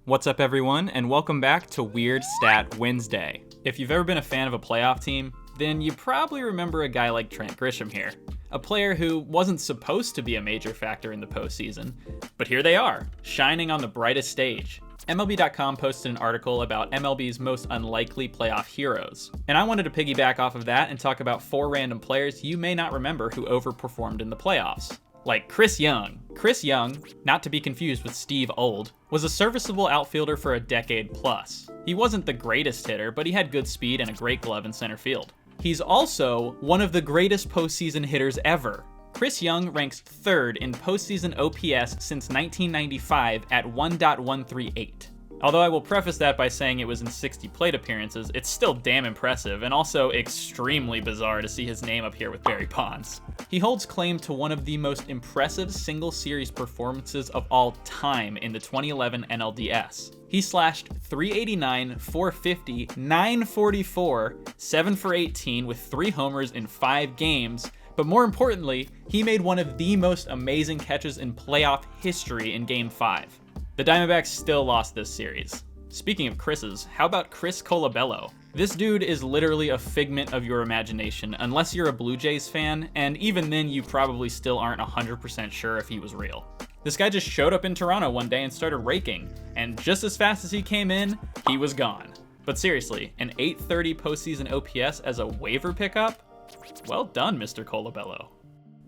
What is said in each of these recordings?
What's up everyone, and welcome back to Weird Stat Wednesday. If you've ever been a fan of a playoff team, then you probably remember a guy like Trent Grisham here. A player who wasn't supposed to be a major factor in the postseason, but here they are, shining on the brightest stage. MLB.com posted an article about MLB's most unlikely playoff heroes, and I wanted to piggyback off of that and talk about 4 random players you may not remember who overperformed in the playoffs. Like Chris Young. Chris Young, not to be confused with Steve Old, was a serviceable outfielder for a decade plus. He wasn't the greatest hitter, but he had good speed and a great glove in center field. He's also one of the greatest postseason hitters ever. Chris Young ranks 3rd in postseason OPS since 1995 at 1.138. Although I will preface that by saying it was in 60 plate appearances, it's still damn impressive and also extremely bizarre to see his name up here with Barry Bonds. He holds claim to one of the most impressive single series performances of all time in the 2011 NLDS. He slashed .389, .450, .944, 7 for 18 with 3 homers in 5 games, but more importantly, he made one of the most amazing catches in playoff history in Game 5. The Diamondbacks still lost this series. Speaking of Chris's, how about Chris Colabello? This dude is literally a figment of your imagination, unless you're a Blue Jays fan, and even then you probably still aren't 100% sure if he was real. This guy just showed up in Toronto one day and started raking, and just as fast as he came in, he was gone. But seriously, an .830 postseason OPS as a waiver pickup? Well done, Mr. Colabello.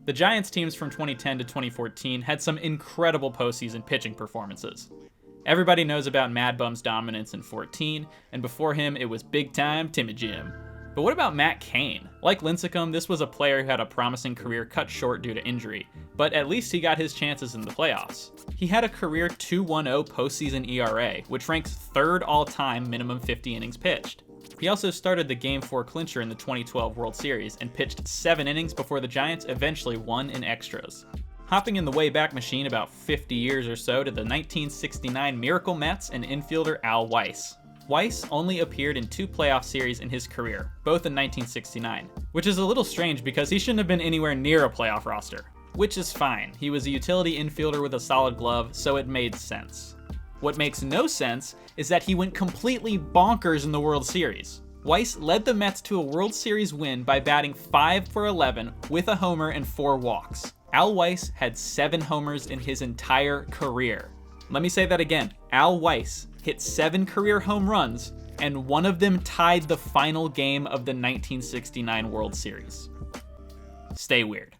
The Giants teams from 2010 to 2014 had some incredible postseason pitching performances. Everybody knows about Mad Bum's dominance in 14, and before him it was big time Timmy Jim. But what about Matt Cain? Like Lincecum, this was a player who had a promising career cut short due to injury, but at least he got his chances in the playoffs. He had a career 2.10 postseason ERA, which ranks 3rd all-time minimum 50 innings pitched. He also started the Game 4 clincher in the 2012 World Series and pitched 7 innings before the Giants eventually won in extras. Hopping in the Wayback Machine about 50 years or so to the 1969 Miracle Mets and infielder Al Weiss. Weiss only appeared in 2 playoff series in his career, both in 1969, which is a little strange because he shouldn't have been anywhere near a playoff roster. Which is fine, he was a utility infielder with a solid glove, so it made sense. What makes no sense is that he went completely bonkers in the World Series. Weiss led the Mets to a World Series win by batting 5 for 11 with a homer and 4 walks. Al Weiss had 7 homers in his entire career. Let me say that again. Al Weiss hit 7 career home runs, and one of them tied the final game of the 1969 World Series. Stay weird.